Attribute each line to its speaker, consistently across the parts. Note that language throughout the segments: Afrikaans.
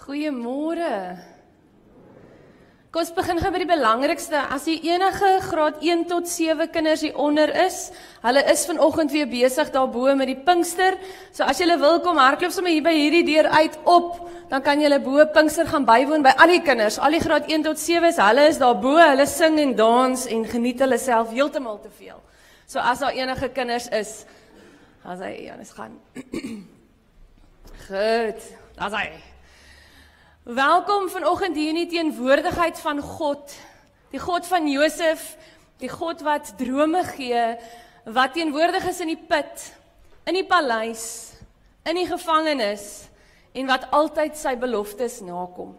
Speaker 1: Goeiemôre. Kom ons begin gou by die belangrikste. As die enige graad 1 tot 7 kinders hieronder is, hulle is vanoggend weer besig daarbo met die Pinkster. So as julle wil kom hardloop sommer hier by hierdie deur uit op, dan kan julle bo Pinkster gaan bywoon by al die kinders. Al die graad 1 tot 7 is, hulle is daarbo, hulle sing en dans en geniet hulle self heeltemal te veel. So as daar enige kinders is, as hy Janus gaan. Goed, as hy. Welkom vanoggend hier in die teenwoordigheid van God, die God van Josef, die God wat drome gee, wat teenwoordig is in die put, in die paleis, in die gevangenis, en wat altyd sy beloftes nakom.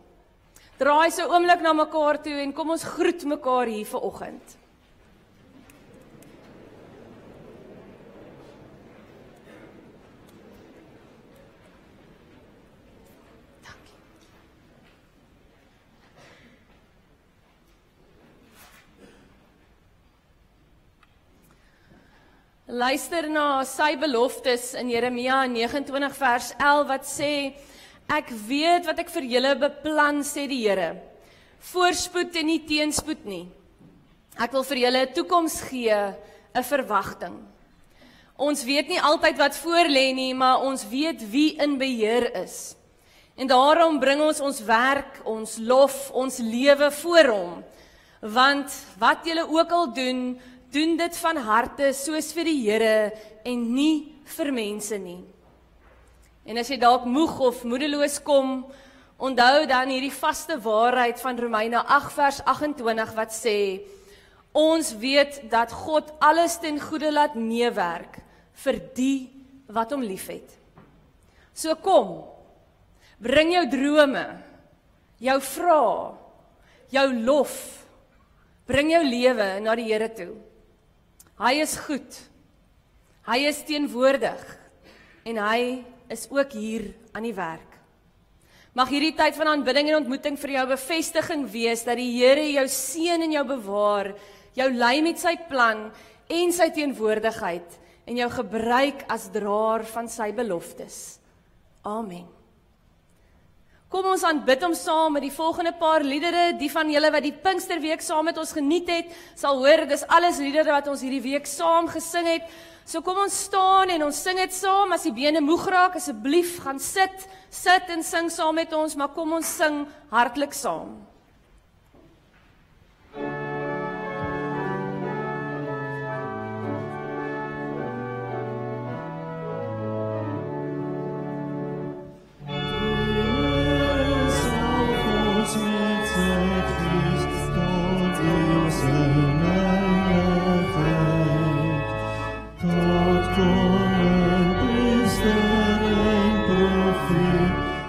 Speaker 1: Draai so oomblik na mekaar toe en kom ons groet mekaar hier vanoggend. Luister na sy beloftes in Jeremia 29 vers 11 wat sê, ek weet wat ek vir julle beplan, sê die Here, voorspoed en nie teenspoed nie. Ek wil vir julle 'n toekoms gee, 'n verwagting. Ons weet nie altyd wat voor lê nie, maar ons weet wie in beheer is. En daarom bring ons werk, ons lof, ons lewe voor hom. Want wat julle ook al doen dit van harte soos vir die Here en nie vir mense nie. En as jy dalk moeg of moedeloos kom, onthou dan hierdie vaste waarheid van Romeine 8 vers 28 wat sê, ons weet dat God alles ten goeie laat meewerk vir die wat hom liefhet. So kom, bring jou drome, jou vrae, jou lof, bring jou lewe na die Here toe. Hy is goed, hy is teenwoordig en hy is ook hier aan die werk. Mag hierdie tyd van aanbidding en ontmoeting vir jou bevestiging wees dat die Here jou seën en jou bewaar, jou lei met sy plan en sy teenwoordigheid en jou gebruik as draer van sy beloftes. Amen. Kom ons aanbid hom saam met die volgende paar liedere. Die van julle wat die Pinksterweek saam met ons geniet het, sal hoor, dis alles liedere wat ons hierdie week saam gesing het. So kom ons staan en ons sing dit saam. As die bene moeg raak, asseblief gaan sit en sing saam met ons, maar kom ons sing hartlik saam.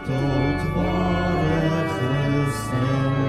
Speaker 2: Tot ware Christen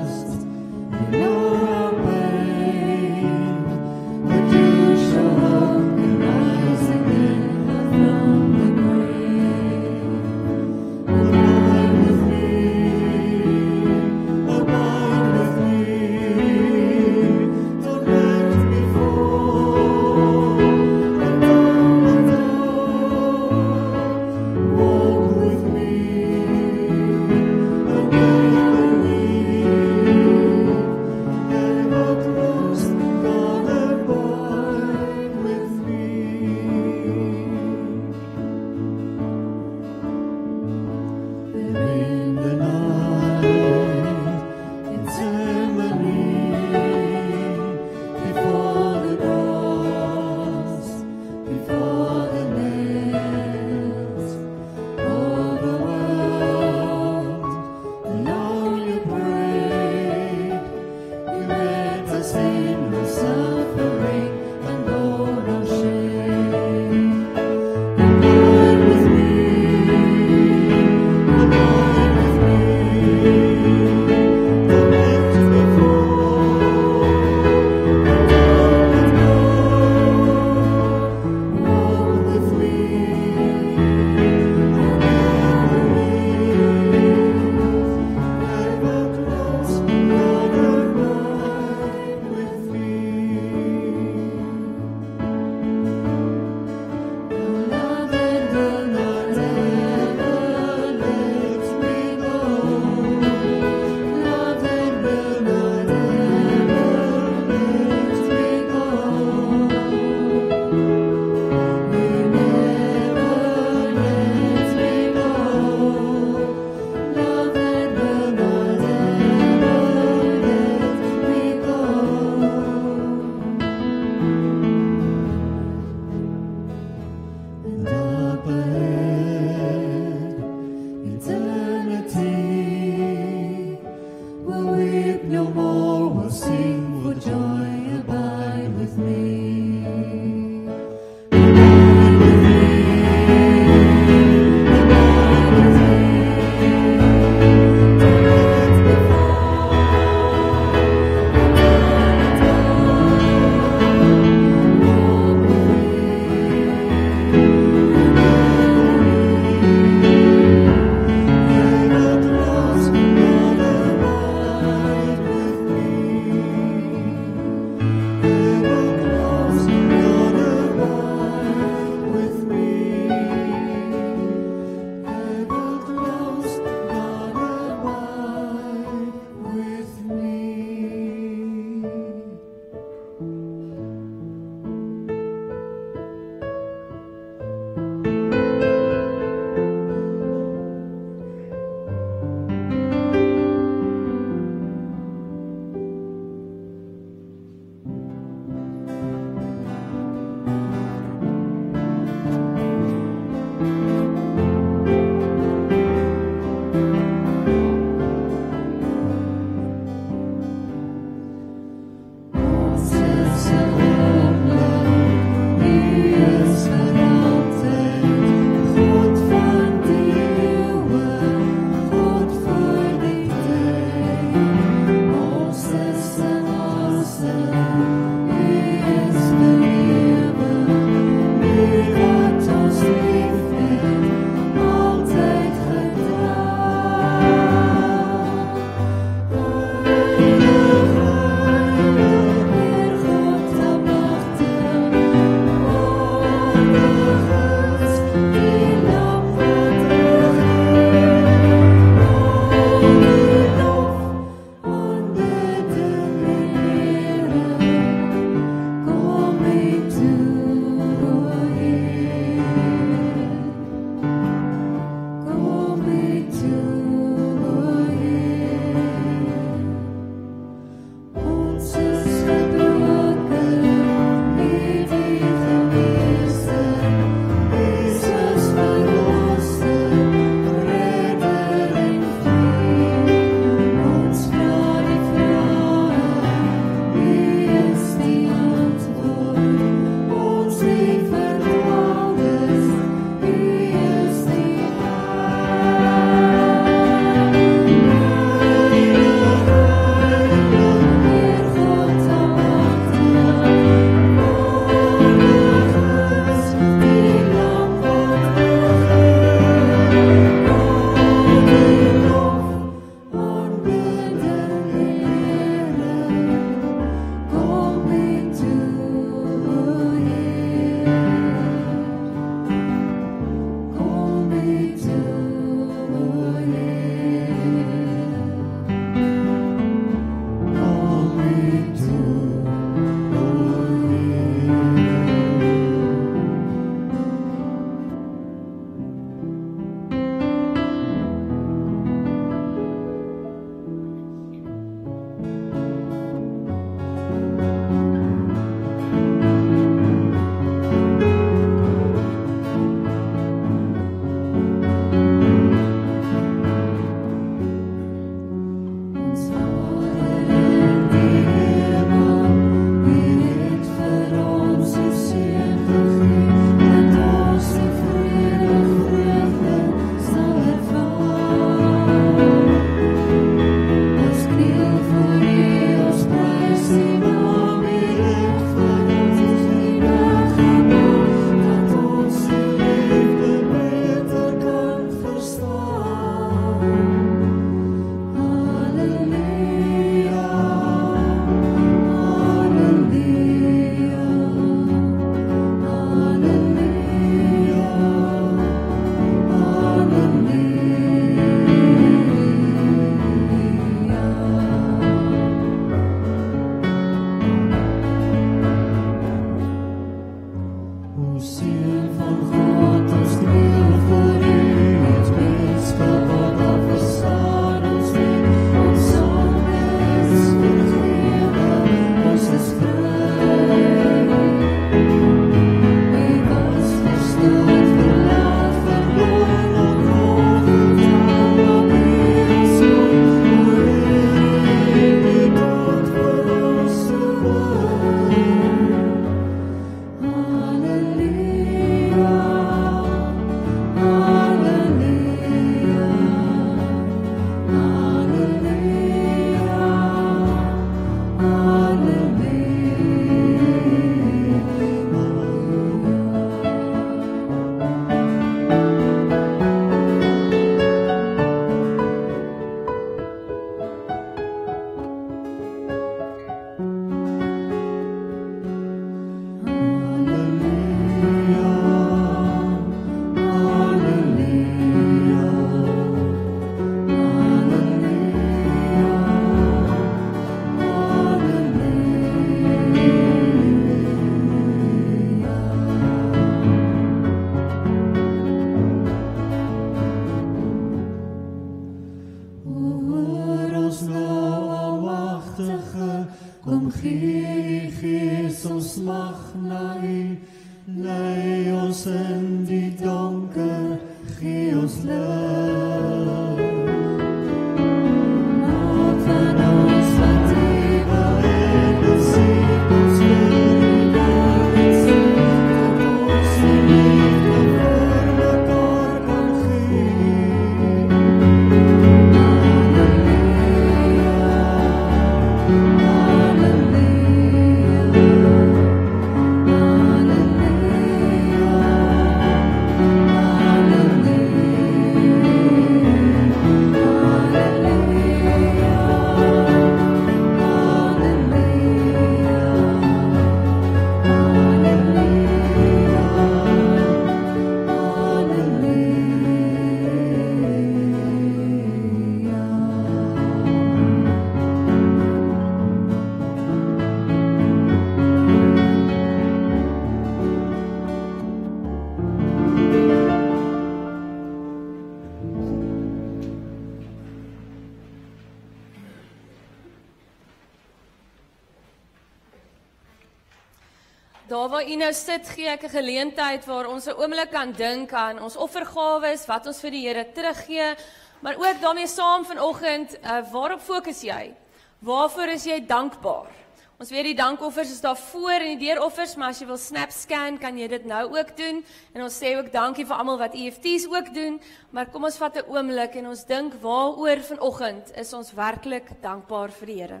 Speaker 1: Daar waar u nou sit, gee ek 'n geleentheid waar ons 'n oomblik kan dink aan ons offergawes, wat ons vir die Here teruggee, maar ook daarmee saam vanoggend, waarop fokus jy? Waarvoor is jy dankbaar? Ons weet die dankoffers is daar voor en die deeroffers, maar as jy wil snap scan, kan jy dit nou ook doen. En ons sê ook dankie vir almal wat EFT's ook doen, maar kom ons vat 'n oomblik en ons dink waaroor vanoggend is ons werklik dankbaar vir die Here.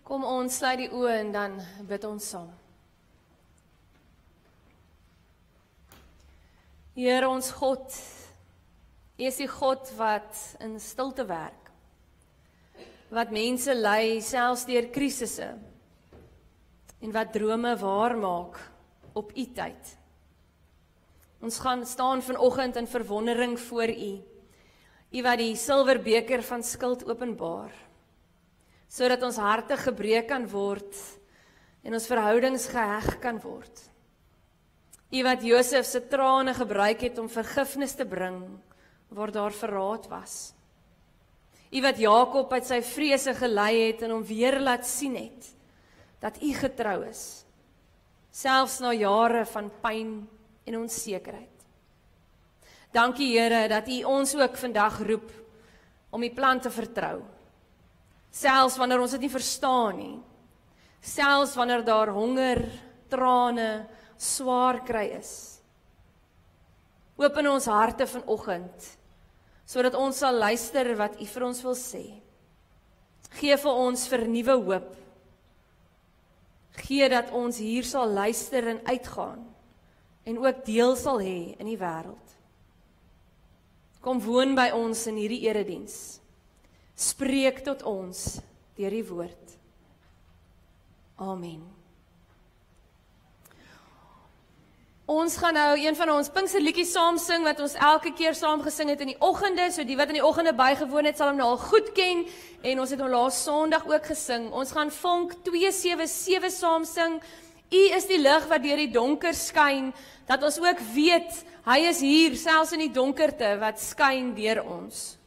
Speaker 1: Kom ons sluit die oë en dan bid ons saam. Here ons God, U is die God wat in stilte werk, wat mense lei selfs deur krisisse en wat drome waar maak op U tyd. Ons gaan staan vanoggend in verwondering voor U, U wat die silwerbeker van skuld openbaar, sodat ons harte gebreek kan word en ons verhoudings geheg kan word. U wat Josef se trane gebruik het om vergifnis te bring waar daar verraad was. U wat Jakob uit sy vrese gelei het en hom weer laat sien het dat U getrou is, selfs na jare van pyn en onsekerheid. Dankie Here dat U ons ook vandag roep om U plan te vertrou. Selfs wanneer ons dit nie verstaan nie, selfs wanneer daar honger, trane, swaar kry is. Open ons harte vanoggend, sodat ons sal luister wat U vir ons wil sê. Gee vir ons vernuwe hoop. Gee dat ons hier sal luister en uitgaan, en ook deel sal hê in die wêreld. Kom woon by ons in hierdie erediens. Spreek tot ons deur die woord. Amen. Ons gaan nou een van ons Pinksterliedjies saam sing wat ons elke keer saam gesing het in die oggende, so die wat in die oggende bygewoon het sal hom nou al goed ken, en ons het hom laas Sondag ook gesing. Ons gaan Vonk 277 saam sing. U is die lig wat deur die donker skyn, dat ons ook weet, hy is hier, selfs in die donkerte wat skyn deur ons.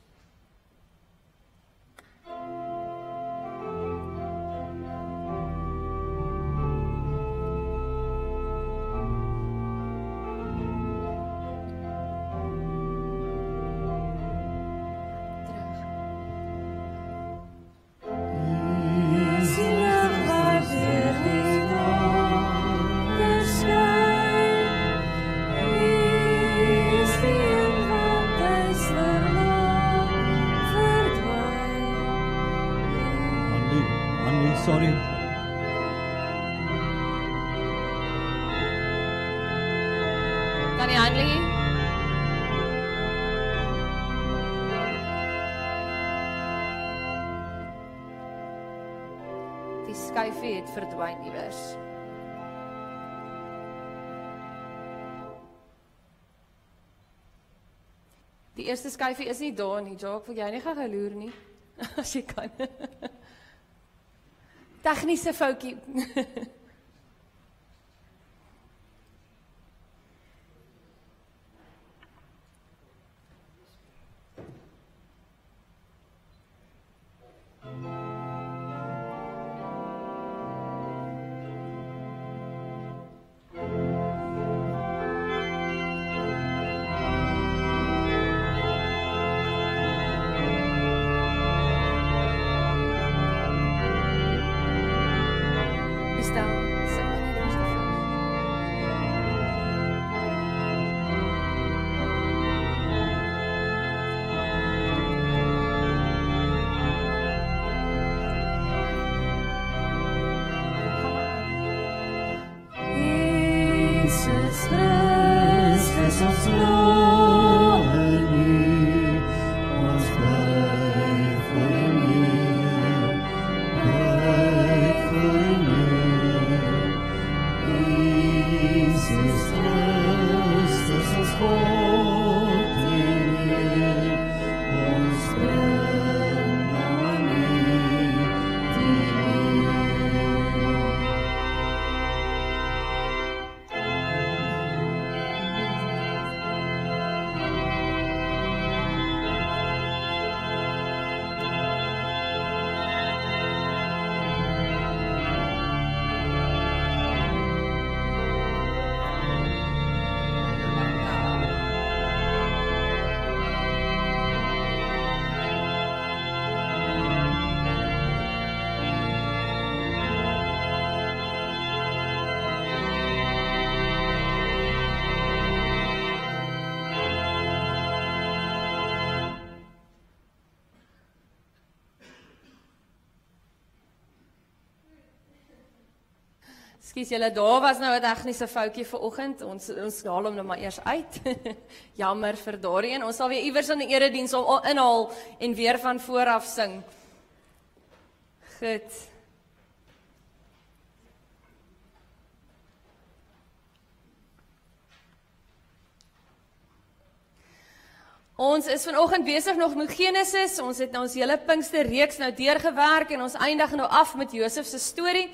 Speaker 2: Skyn
Speaker 1: Tannie Hanlie. Die skuifie het verdwyn iewers. Die eerste skuifie is nie daar nie, Jacques, wil jy nie gaan loer nie? As jy kan. Tegniese foutjie. Skus julle, daar was nou 'n tegniese foutjie vanoggend. Ons haal hom nou maar eers uit. Jammer vir daardie een. Ons sal weer iewers in die erediens al inhaal en weer van voor af sing. Goed. Ons is vanoggend besig nog met Genesis. Ons het nou ons hele Pinksterreeks nou deurgewerk en ons eindig nou af met Josef se storie.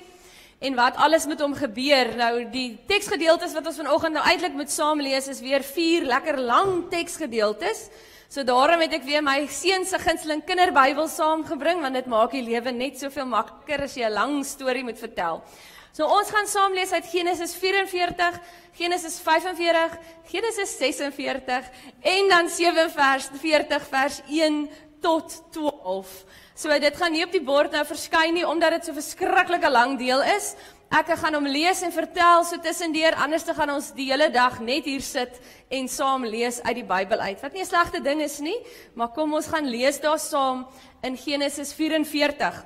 Speaker 1: En wat alles met hom gebeur. Nou die teksgedeeltes wat ons vanoggend nou eintlik moet saam lees is weer 4 lekker lang teksgedeeltes. So daarom het ek weer my seun se gunsteling kinderbybel saamgebring want dit maak die lewe net soveel makliker as jy 'n lang storie moet vertel. So ons gaan saam lees uit Genesis 44, Genesis 45, Genesis 46 en dan 47 vers 1 tot 12. So dit gaan nie op die bord nou verskyn nie, omdat dit so verskriklike lang deel is. Ek gaan hom lees en vertel so tussendeur, anders gaan ons die hele dag net hier sit en saam lees uit die Bybel uit. Wat nie 'n slegte ding is nie, maar kom ons gaan lees daar saam in Genesis 44.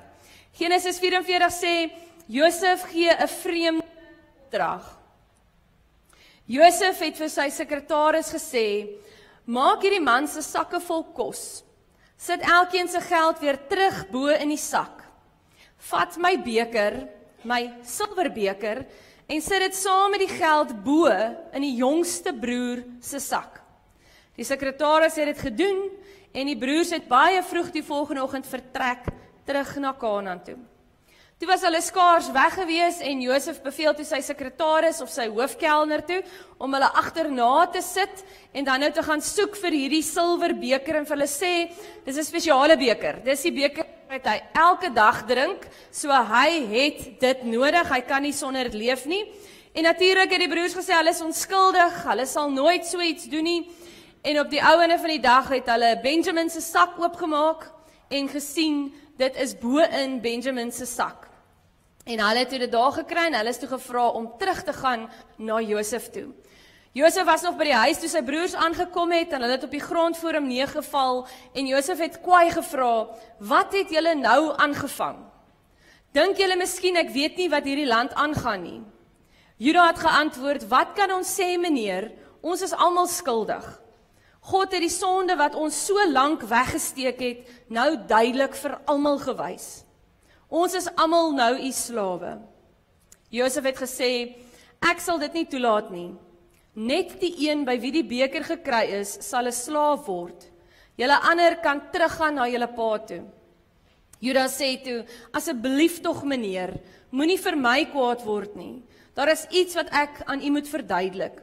Speaker 1: Genesis 44 sê, Josef gee 'n vreemde opdrag. Josef het vir sy sekretaris gesê, maak hierdie man se sakke vol kos. Sit elkeen se geld weer terug bo in die sak. Vat my beker, my silwerbeker, en sit dit saam met die geld bo in die jongste broer se sak. Die sekretaris het dit gedoen, en die broers het baie vroeg die volgende oggend vertrek terug na Kanaan toe. Toe was hulle skaars weg gewees en Josef beveel toe sy sekretaris of sy hoofkelner toe om hulle agterna te sit en dan nou te gaan soek vir hierdie silwerbeker en vir hulle sê, dis 'n spesiale beker. Dis die beker wat hy elke dag drink, so hy het dit nodig, hy kan nie sonder dit leef nie. En natuurlik het die broers gesê, hulle is onskuldig, hulle sal nooit so iets doen nie. En op die ou ende van die dag het hulle Benjamin se sak oopgemaak en gesien, dit is bo in Benjamin se sak. En hulle het dit daar gekry en hulle is toe gevra om terug te gaan na Josef toe. Josef was nog by die huis toe sy broers aangekom het en hulle het op die grond voor hom neergeval en Josef het kwaai gevra, wat het julle nou aangevang? Dink julle miskien ek weet nie wat hierdie land aangaan nie? Juda het geantwoord, wat kan ons sê meneer, Ons is almal skuldig. God het die sonde wat ons so lank weggesteek het, nou duidelik vir almal gewys. Ons is almal nou u slawe. Josef het gesê, ek sal dit nie toelaat nie. Net die een by wie die beker gekry is, sal 'n slaaf word. Julle ander kan teruggaan na julle pa toe. Judas sê toe, asseblief tog meneer, moenie vir my kwaad word nie. Daar is iets wat ek aan u moet verduidelik.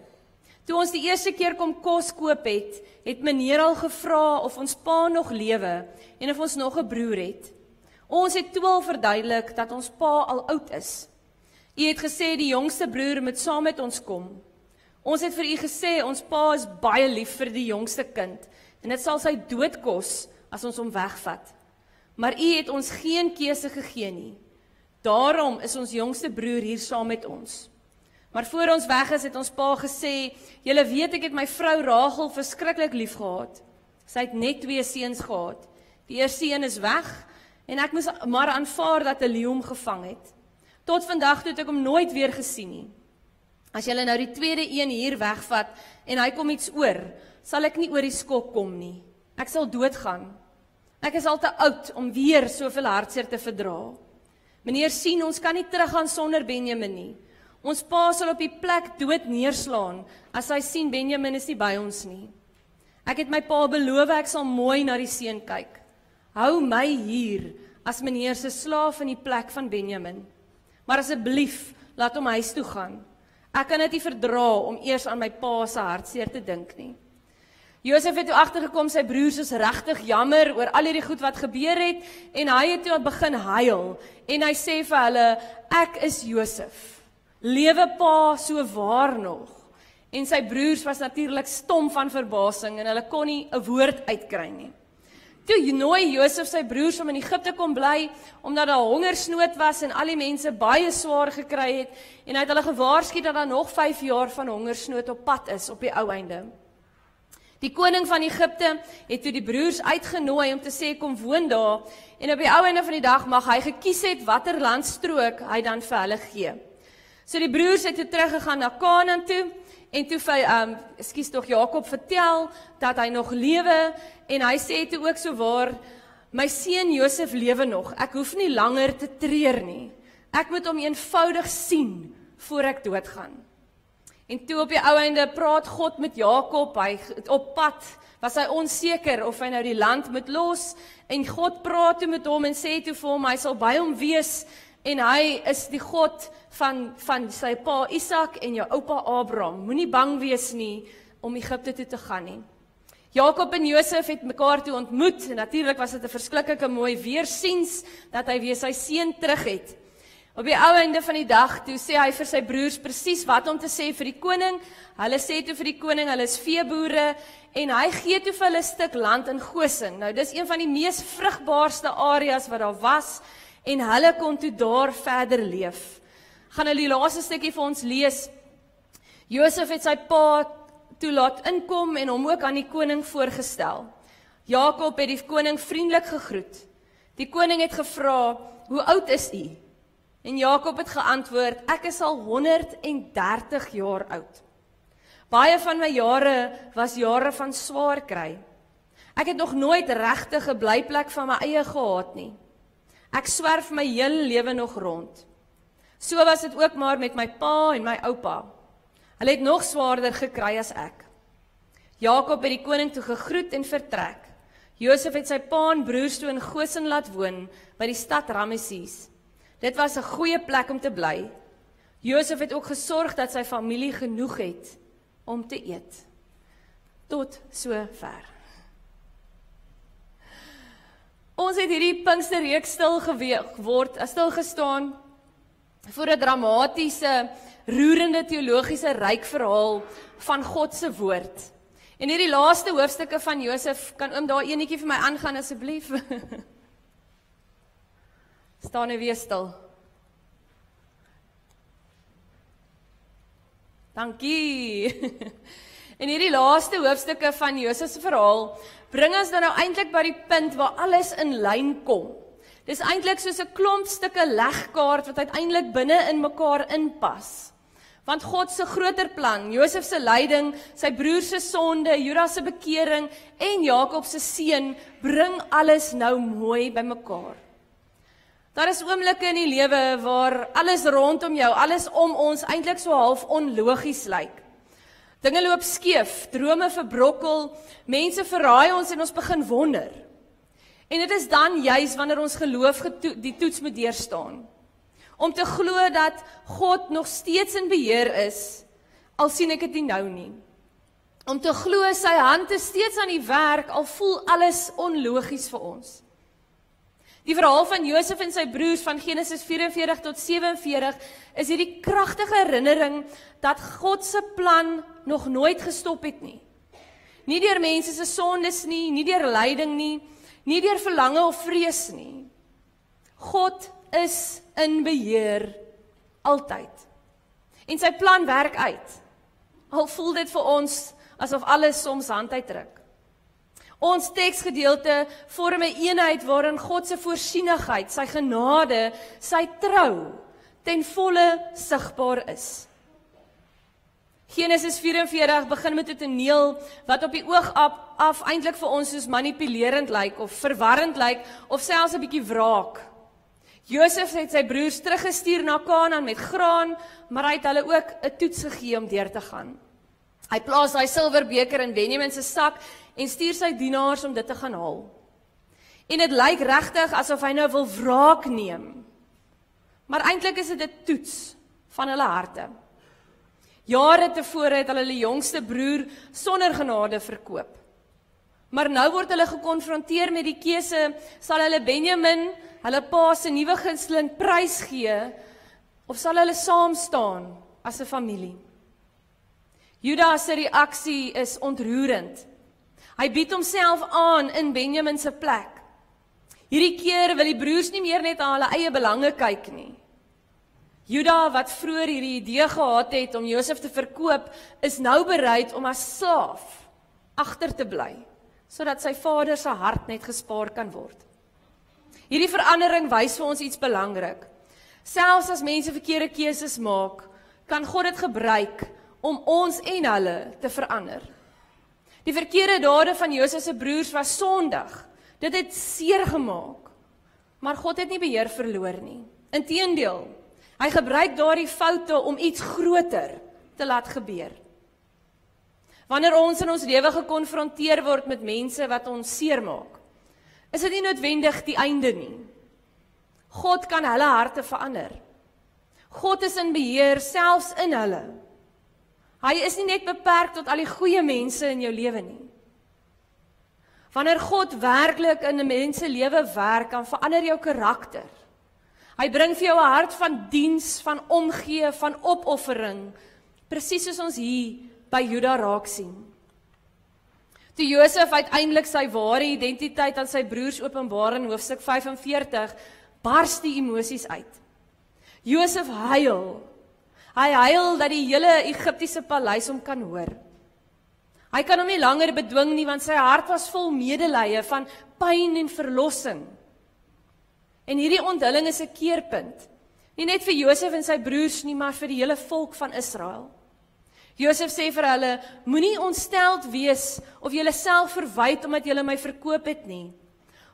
Speaker 1: Toe ons die eerste keer kom kos koop het meneer al gevra of ons pa nog lewe en of ons nog 'n broer het. Ons het toe al verduidelik dat ons pa al oud is. U het gesê die jongste broer moet saam met ons kom. Ons het vir u gesê ons pa is baie lief vir die jongste kind en dit sal sy dood kos as ons hom wegvat. Maar u het ons geen keuse gegee nie. Daarom is ons jongste broer hier saam met ons. Maar voor ons weg is, het ons pa gesê, julle weet ek het my vrou Rachel verskriklik lief gehad. Sy het net 2 seuns gehad. Die eerste een is weg, en ek moes maar aanvaar dat 'n leeu hom gevang het. Tot vandag toe het ek hom nooit weer gesien nie. As julle nou die tweede een hier wegvat, en hy kom iets oor, sal ek nie oor die skok kom nie. Ek sal doodgaan. Ek is al te oud om weer soveel hartseer te verdra. Meneer sien, ons kan nie teruggaan sonder Benjamin nie. Ons pa sal op die plek dood neerslaan, as hy sien Benjamin is nie by ons nie. Ek het my pa beloof, ek sal mooi na die seun kyk. Hou my hier, as meneer se slaaf in die plek van Benjamin. Maar asseblief, laat hom huis toe gaan. Ek kan dit nie verdra om eers aan my pa se hartseer te dink nie. Josef het toe agtergekom, sy broers is regtig jammer oor al hierdie goed wat gebeur het, en hy het toe begin huil, en hy sê vir hulle, ek is Josef. Lewe pa so waar nog. En sy broers was natuurlik stom van verbasing en hulle kon nie 'n woord uitkry nie. Toe nooi Josef sy broers om in Egipte kom bly, omdat daar hongersnood was en al die mense baie swaar gekry het, en hy het hulle gewaarsku dat daar nog 5 jaar van hongersnood op pad is op die ou einde. Die koning van Egipte het toe die broers uitgenooi om te sê kom woon daar, en op die ou einde van die dag mag hy gekies het watter landstrook hy dan vir hulle gee. So die broers het toe teruggegaan na Kanaan toe, en toe vir Jakob vertel dat hy nog lewe, en hy sê toe ook so waar, my seun Josef lewe nog, ek hoef nie langer te treur nie, ek moet hom eenvoudig sien, voor ek doodgaan. En toe op die ou einde praat God met Jakob, hy op pad, was hy onseker of hy nou die land moet los, en God praat toe met hom en sê toe vir hom, hy sal by hom wees, en hy is die God van sy pa Isak en jou oupa Abraham. Moenie bang wees nie om Egipte toe te gaan nie. Jakob en Josef het mekaar toe ontmoet, en natuurlik was dit 'n verskriklike mooi weersiens, dat hy weer sy seun terug het. Op die ou einde van die dag, toe sê hy vir sy broers presies wat om te sê vir die koning. Hulle sê toe vir die koning, hulle is veeboere, en hy gee toe vir hulle 'n stuk land in Goshen. Nou, dis een van die mees vrugbaarste areas wat daar was, en hulle kon toe daar verder leef. Gaan hulle die laaste stukkie vir ons lees. Josef het sy pa toe laat inkom en hom ook aan die koning voorgestel. Jakob het die koning vriendelik gegroet. Die koning het gevra, hoe oud is u? En Jakob het geantwoord, ek is al 130 jaar oud. Baie van my jare was jare van swaar kry. Ek het nog nooit regtig 'n blyplek van my eie gehad nie. Ek swerf my hele lewe nog rond. So was dit ook maar met my pa en my oupa. Hulle het nog swaarder gekry as ek. Jakob het die koning toe gegroet en vertrek. Josef het sy pa en broers toe in Goshen laat woon, by die stad Rameses. Dit was 'n goeie plek om te bly. Josef het ook gesorg dat sy familie genoeg het om te eet. Tot so ver. Ons het hierdie Pinksterreeks stil gestaan voor 'n dramatiese, roerende teologiese ryk verhaal van God se woord. En hierdie laaste hoofstukke van Josef, kan oom daar enetjie vir my aangaan asseblief? Staan nou weer stil. Dankie. En hierdie laaste hoofstukke van Josef se verhaal bring ons dan nou eintlik by die punt waar alles in lyn kom. Dis eintlik soos 'n klomp stukke legkaart wat uiteindelik binne in mekaar inpas. Want God se groter plan, Josef se lyding, sy broer se sonde, Judas se bekering en Jakob se seun bring alles nou mooi bymekaar. Daar is oomblikke in die lewe waar alles rondom jou, alles om ons eintlik so half onlogies lyk. Dinge loop skeef, drome verbrokkel, mense verraai ons en ons begin wonder. En dit is dan juis wanneer ons geloof die toets moet deurstaan. Om te glo dat God nog steeds in beheer is, al sien ek dit nie nou nie. Om te glo sy hand is steeds aan die werk, al voel alles onlogies vir ons. Die verhaal van Josef en sy broers van Genesis 44 tot 47 is hierdie kragtige herinnering dat God se plan nog nooit gestop het nie. Nie deur mense se sondes nie, nie deur lyding nie, nie deur verlange of vrees nie. God is in beheer altyd. En sy plan werk uit. Al voel dit vir ons asof alles soms hand uitdruk. Ons teksgedeelte vorm 'n eenheid waarin God se voorsienigheid, sy genade, sy trou ten volle sigbaar is. Genesis 44 begin met 'n toneel wat op die oog af eintlik vir ons soos manipulerend lyk of verwarrend lyk of selfs 'n bietjie wraak. Josef het sy broers teruggestuur na Kanaan met graan, maar hy het hulle ook 'n toets gegee om deur te gaan. Hy plaas daai silwerbeker in Benjamin se sak en stuur sy dienaars om dit te gaan haal. En dit lyk regtig asof hy nou wil wraak neem. Maar eintlik is dit 'n toets van hulle harte. Jare tevore het hulle die jongste broer sonder genade verkoop. Maar nou word hulle gekonfronteer met die keuse, sal hulle Benjamin, hulle pa se nuwe gunsteling prys gee, of sal hulle saam staan as 'n familie? Judas se reaksie is ontroerend. Hy bied homself aan in Benjamin se plek. Hierdie keer wil die broers nie meer net aan hulle eie belange kyk nie. Juda, wat vroeër hierdie idee gehad het om Josef te verkoop, is nou bereid om as slaaf agter te bly, sodat sy vader se hart net gespaar kan word. Hierdie verandering wys vir ons iets belangrik. Selfs as mense verkeerde keuses maak, kan God dit gebruik om ons en hulle te verander. Die verkeerde dade van Josef se broers was sondig. Dit het seer gemaak. Maar God het nie beheer verloor nie. Inteendeel, hy gebruik daardie foute om iets groter te laat gebeur. Wanneer ons in ons lewe gekonfronteer word met mense wat ons seermaak, is dit nie noodwendig die einde nie. God kan hulle harte verander. God is in beheer, selfs in hulle. Hy is nie net beperk tot al die goeie mense in jou lewe nie. Wanneer God werklik in 'n mens se lewe werk, dan verander jou karakter. Hy bring vir jou 'n hart van diens, van omgee, van opoffering, presies soos ons hier by Juda raak sien. Toe Josef uiteindelik sy ware identiteit aan sy broers openbaar in hoofstuk 45, bars die emosies uit. Josef huil. Hy huil dat die hele Egiptiese paleis hom kan hoor. Hy kan hom nie langer bedwing nie, want sy hart was vol medelee van pyn en verlossing. En hierdie onthulling is 'n keerpunt. Nie net vir Josef en sy broers nie, maar vir die hele volk van Israel. Josef sê vir hulle, moenie ontsteld wees of julle self verwyd omdat julle my verkoop het nie.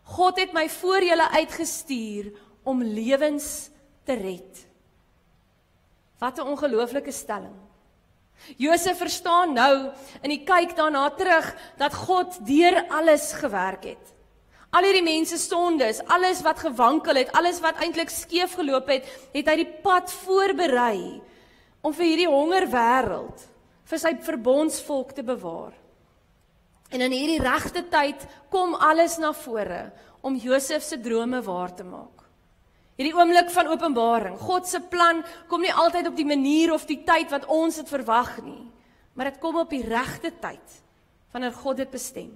Speaker 1: God het my voor julle uitgestuur om lewens te red. Wat 'n ongelooflike stelling. Josef verstaan nou en hy kyk daarna terug dat God deur alles gewerk het. Al hierdie mense sondes, alles wat gewankel het, alles wat eintlik skeef geloop het, het hy die pad voorberei om vir hierdie hongerwêreld, vir sy verbondsvolk te bewaar. En in hierdie regte tyd kom alles na vore om Josef se drome waar te maak. Hierdie oomblik van openbaring, God se plan kom nie altyd op die manier of die tyd wat ons het verwag nie, maar dit kom op die regte tyd, wanneer God dit bestem.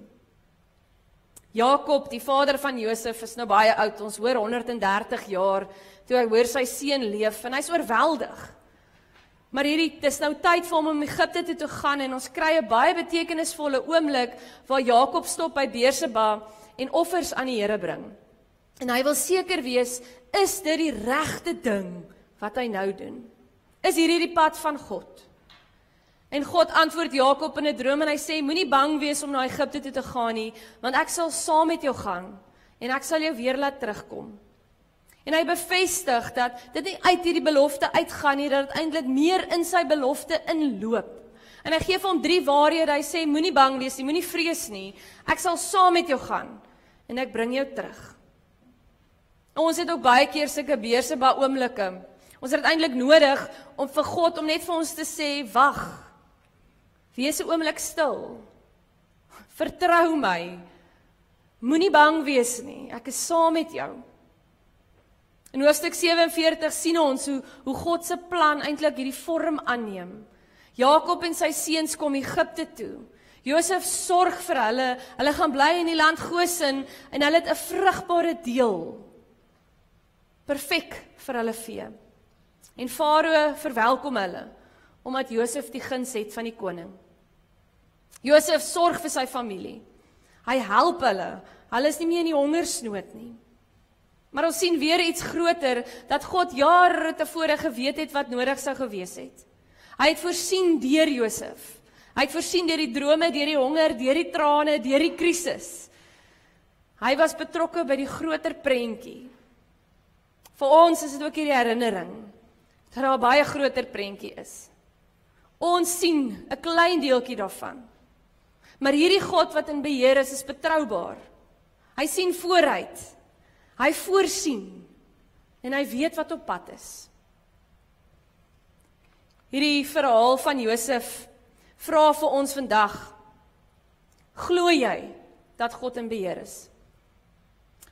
Speaker 1: Jakob, die vader van Josef, is nou baie oud, ons hoor 130 jaar, toe hy hoor sy seun leef, en hy is oorweldig. Maar dis nou tyd vir hom om Egipte toe te gaan, en ons kry 'n baie betekenisvolle oomblik, waar Jakob stop by Beerseba, en offers aan die Here bring. En hy wil seker wees, is dit die regte ding wat hy nou doen? Is hierdie die pad van God? En God antwoord Jakob in 'n droom en hy sê, moenie bang wees om na Egipte toe te gaan nie, want ek sal saam met jou gaan en ek sal jou weer laat terugkom. En hy bevestig dat dit nie uit hierdie belofte uitgaan nie, dat dit eintlik meer in sy belofte inloop. En hy gee vir hom 3 waarhede, hy sê, moenie bang wees nie, moenie vrees nie, ek sal saam met jou gaan en ek bring jou terug. Ons het ook baie keer sulke beerseba oomblikke. Ons het eintlik nodig om vir God om net vir ons te sê, wag. Wees 'n oomblik stil. Vertrou my. Moenie bang wees nie. Ek is saam met jou. In hoofstuk 47 sien ons hoe God se plan eintlik hierdie vorm aanneem. Jakob en sy seuns kom Egipte toe. Josef sorg vir hulle. Hulle gaan bly in die land Gosen en hulle het 'n vrugbare deel. Perfek vir hulle vee. En Farao verwelkom hulle, omdat Josef die guns het van die koning. Josef sorg vir sy familie. Hy help hulle. Hulle is nie meer in die hongersnood nie. Maar ons sien weer iets groter, dat God jare tevore geweet het wat nodig sou gewees het. Hy het voorsien deur Josef. Hy het voorsien deur die drome, deur die honger, deur die trane, deur die krisis. Hy was betrokke by die groter prentjie. Vir ons is dit ook hierdie herinnering, dat daar 'n baie groter prentjie is. Ons sien 'n klein deeltjie daarvan. Maar hierdie God wat in beheer is betroubaar. Hy sien vooruit. Hy voorsien. En hy weet wat op pad is. Hierdie verhaal van Josef vra vir ons vandag, glo jy dat God in beheer is?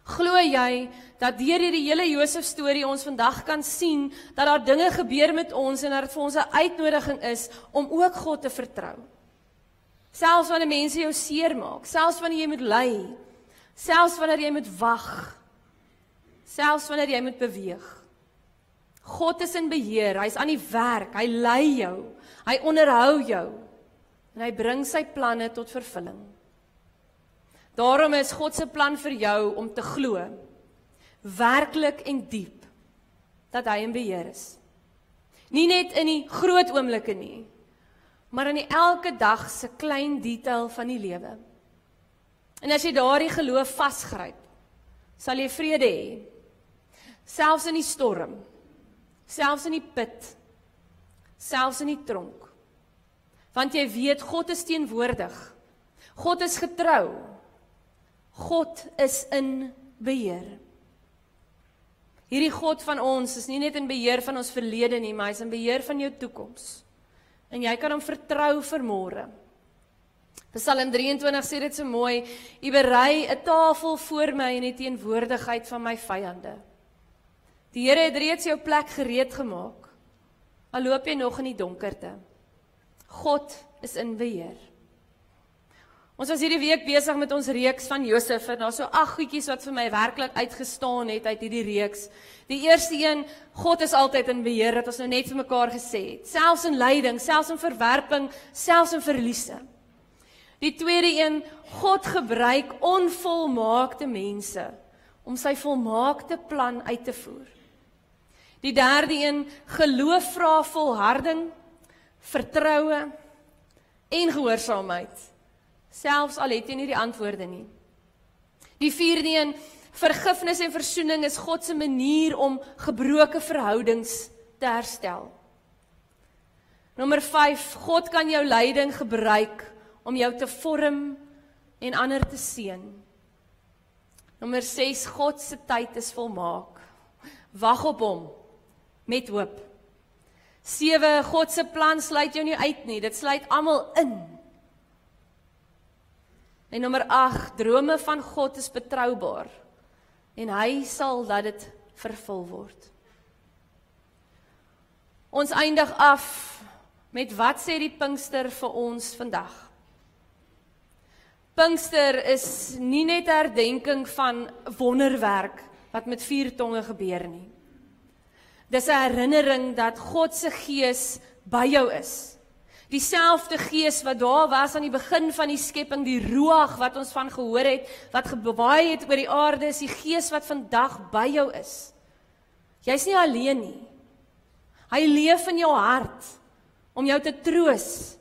Speaker 1: Glo jy dat deur hierdie hele Josef storie ons vandag kan sien dat daar dinge gebeur met ons en dat dit vir ons 'n uitnodiging is om ook God te vertrou? Selfs wanneer mense jou seermaak, selfs wanneer jy moet ly, selfs wanneer jy moet wag, selfs wanneer jy moet beweeg. God is in beheer, hy is aan die werk, hy lei jou, hy onderhou jou en hy bring sy planne tot vervulling. Daarom is God se plan vir jou om te glo, werklik en diep, dat hy in beheer is. Nie net in die groot oomblikke nie, maar in die elke dag se klein detail van die lewe. En as jy daardie geloof vasgryp, sal jy vrede hê. Selfs in die storm, selfs in die put, selfs in die tronk. Want jy weet, God is teenwoordig. God is getrou. God is in beheer. Hierdie God van ons is nie net in beheer van ons verlede nie, maar hy is in beheer van jou toekoms. En jy kan hom vertrou vir môre. Psalm 23 sê dit so mooi, U berei 'n tafel voor my in die teenwoordigheid van my vyande. Die Here het reeds jou plek gereed gemaak, al loop jy nog in die donkerte. God is in beheer. Ons was hierdie week besig met ons reeks van Josef, en daar so 8 goedjies wat vir my werklik uitgestaan het uit hierdie reeks. Die eerste een, God is altyd in beheer, dat ons nou net vir mekaar gesê het. Selfs in lyding, selfs in verwerping, selfs in verliese. Die tweede een, God gebruik onvolmaakte mense om sy volmaakte plan uit te voer. Die derde een, geloof vra volharding, vertroue en gehoorsaamheid. Selfs al het jy nie die antwoorde nie. Die vierde een, vergifnis en versoening is God se manier om gebroke verhoudings te herstel. Nommer 5, God kan jou lyding gebruik om jou te vorm en ander te seën. Nommer 6, God se tyd is volmaak. Wag op hom met hoop. 7, God se plan sluit jou nie uit nie, dit sluit almal in. En nommer 8, drome van God is betroubaar en hy sal laat dit vervul word. Ons eindig af met wat sê die Pinkster vir ons vandag? Pinkster is nie net herdenking van wonderwerk wat met 4 tonge gebeur nie. Dis 'n herinnering dat God se gees by jou is. Dieselfde gees wat daar was aan die begin van die skepping, die ruach wat ons van gehoor het, wat gewaai het oor die aarde, is die gees wat vandag by jou is. Jy's nie alleen nie. Hy leef in jou hart, om jou te troos,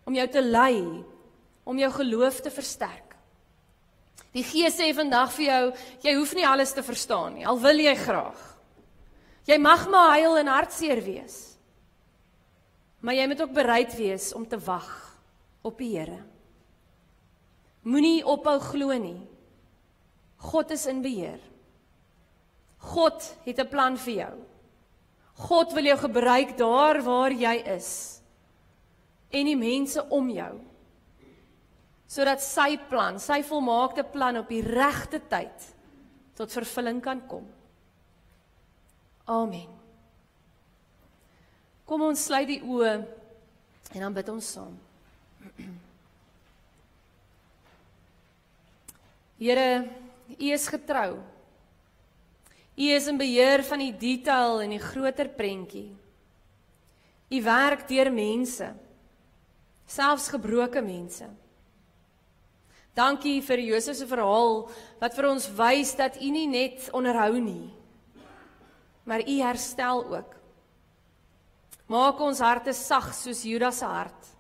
Speaker 1: om jou te lei, om jou geloof te versterk. Die Gees sê vandag vir jou, jy hoef nie alles te verstaan nie, al wil jy graag. Jy mag maar huil en hartseer wees, maar jy moet ook bereid wees om te wag op die Here. Moenie ophou glo nie. God is in beheer. God het 'n plan vir jou. God wil jou gebruik daar waar jy is en die mense om jou, sodat sy plan, sy volmaakte plan op die regte tyd tot vervulling kan kom. Amen. Kom ons sluit die oë en dan bid ons saam. Here, U is getrou. U is in beheer van die detail en die groter prentjie. U werk deur mense, selfs gebroke mense. Dankie vir Josef se verhaal wat vir ons wys dat U nie net onderhou nie, maar U herstel ook. Maak ons harte sag soos Judas se hart.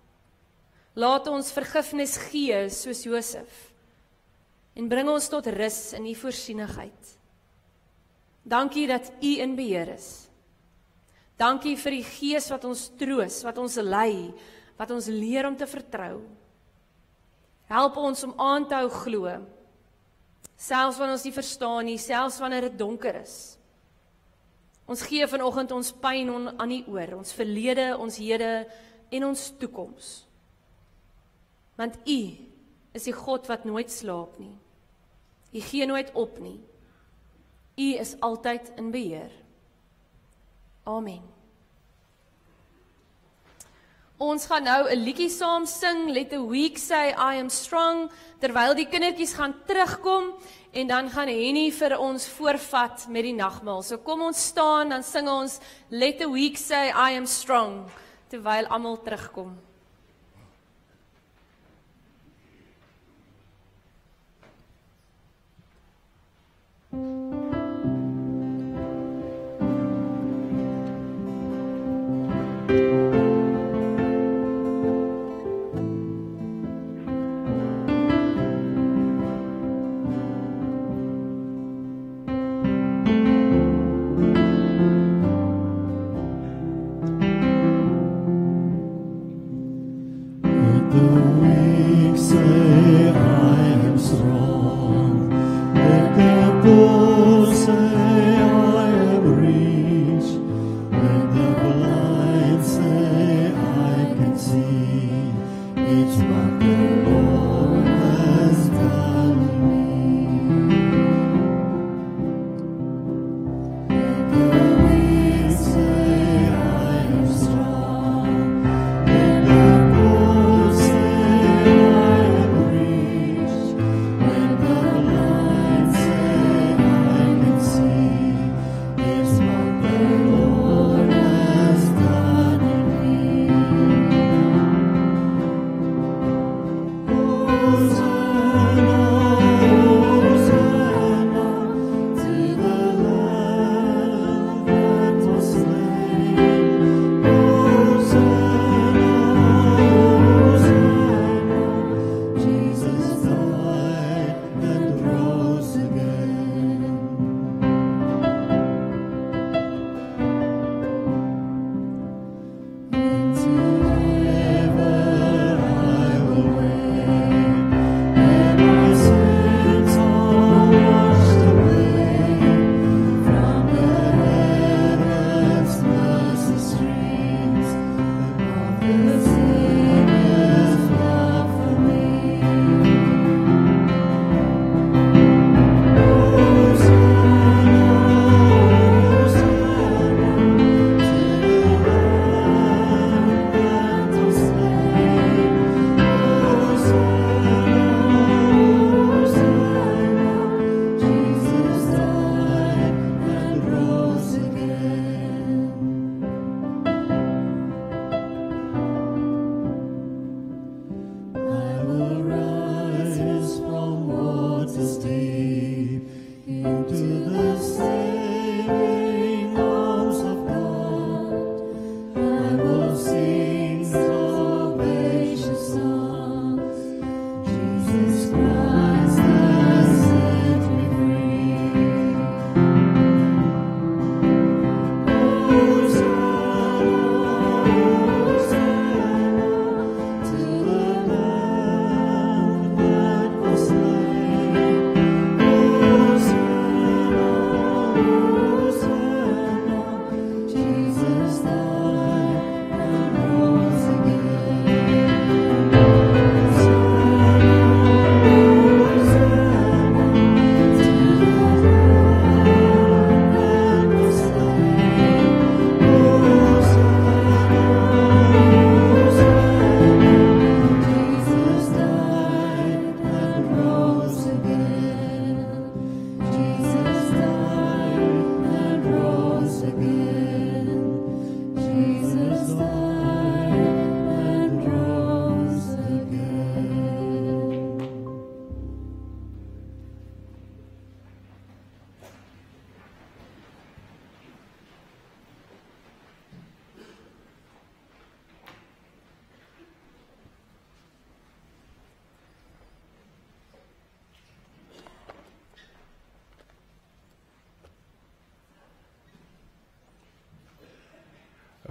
Speaker 1: Laat ons vergifnis gee soos Josef en bring ons tot rus in U voorsienigheid. Dankie dat U in beheer is. Dankie vir die Gees wat ons troos, wat ons lei, wat ons leer om te vertrou. Help ons om aan te hou glo, selfs wanneer ons nie verstaan nie, selfs wanneer dit donker is. Ons gee vanoggend ons pyn aan U oor, ons verlede, ons hede en ons toekoms. Want U is die God wat nooit slaap nie. U gee nooit op nie. U is altyd in beheer. Amen. Ons gaan nou 'n liedjie saam sing, Let the Weak Say I Am Strong, terwyl die kindertjies gaan terugkom, en dan gaan Henny vir ons voorvat met die nagmaal. So kom ons staan, dan sing ons Let the Weak Say I Am Strong, terwyl almal terugkom.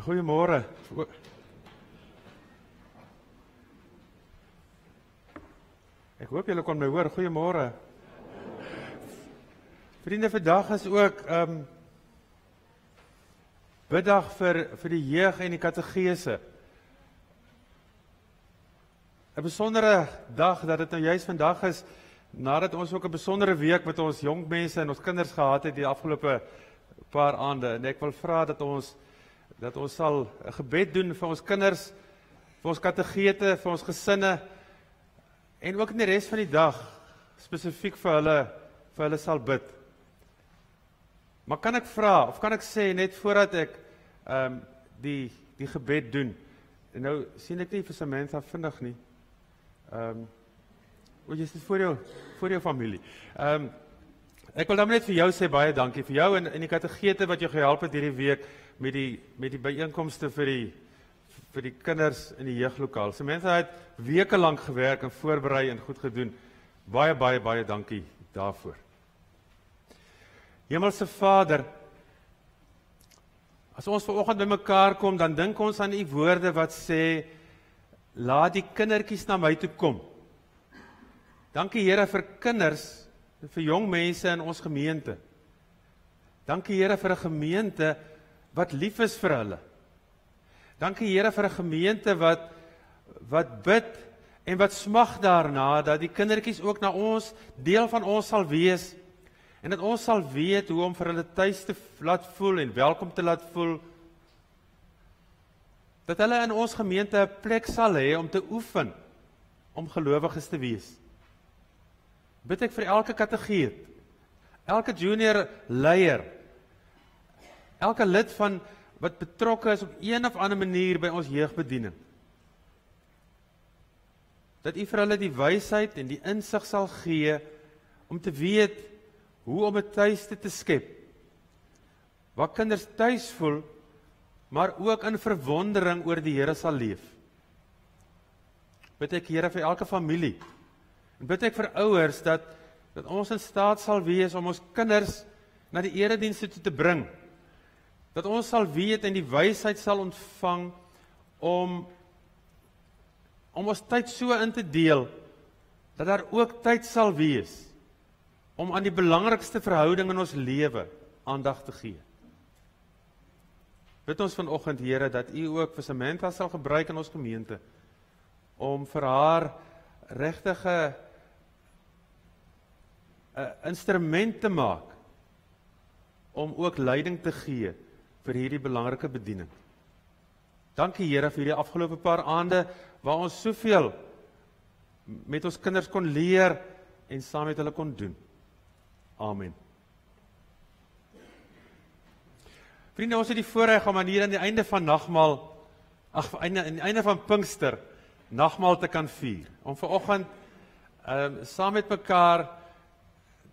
Speaker 2: Goeiemôre. Ek hoop julle kon my hoor. Goeiemôre. Vriende, vandag is ook biddag vir die jeug en die kategese. 'n Besondere dag dat dit nou juist vandag is, nadat ons ook 'n besondere week met ons jong mense en ons kinders gehad het die afgelope paar aande. En ek wil vra dat ons sal 'n gebed doen vir ons kinders, vir ons kategete, vir ons gesinne, en ook in die res van die dag, spesifiek vir hulle sal bid. Maar kan ek vra, of kan ek sê, net voordat ek die gebed doen, en nou sien ek nie vir Samantha vinnig nie, jy is dit voor jou familie. Ek wil dan net vir jou sê, baie dankie, vir jou en die kategete wat jou gehelp het hierdie week, met die byeenkomste vir die kinders in die jeuglokaal. Samantha het weke lank gewerk en voorberei en goed gedoen. Baie, baie, baie dankie daarvoor. Hemelse Vader, as ons vanoggend by mekaar kom, dan dink ons aan u woorde wat sê, laat die kindertjies na my toe kom. Dankie Here vir kinders, vir jong mense in ons gemeente. Dankie Here vir 'n gemeente wat lief is vir hulle. Dankie Here vir 'n gemeente wat bid en wat smag daarna, dat die kindertjies ook na ons, deel van ons sal wees, en dat ons sal weet hoe om vir hulle tuis te laat voel en welkom te laat voel, dat hulle in ons gemeente 'n plek sal hê om te oefen, om gelowiges te wees. Bid ek vir elke kategeet, elke junior leier, elke lid van wat betrokke is op een of ander manier by ons jeugbediening, dat u vir hulle die wysheid en die insig sal gee, om te weet hoe om 'n tuiste te skep, waar kinders tuis voel, maar ook in verwondering oor die Here sal leef. Bid ek Here vir elke familie, en bid ek vir ouers, dat ons in staat sal wees om ons kinders na die eredienste toe te bring, dat ons sal weet en die wysheid sal ontvang om ons tyd so in te deel, dat daar ook tyd sal wees om aan die belangrikste verhouding in ons lewe aandag te gee. Bid ons vanoggend, Here, dat u ook vir Samantha sal gebruik in ons gemeente, om vir haar regtige 'n instrument te maak, om ook leiding te gee vir hierdie belangrike bediening. Dankie Here vir hierdie afgelope paar aande, waar ons soveel met ons kinders kon leer, en saam met hulle kon doen. Amen. Vriende, ons het die voorreg om aan hier aan die einde van nagmaal, aan die einde van Pinkster, nagmaal te kan vier. Om vanoggend saam met mekaar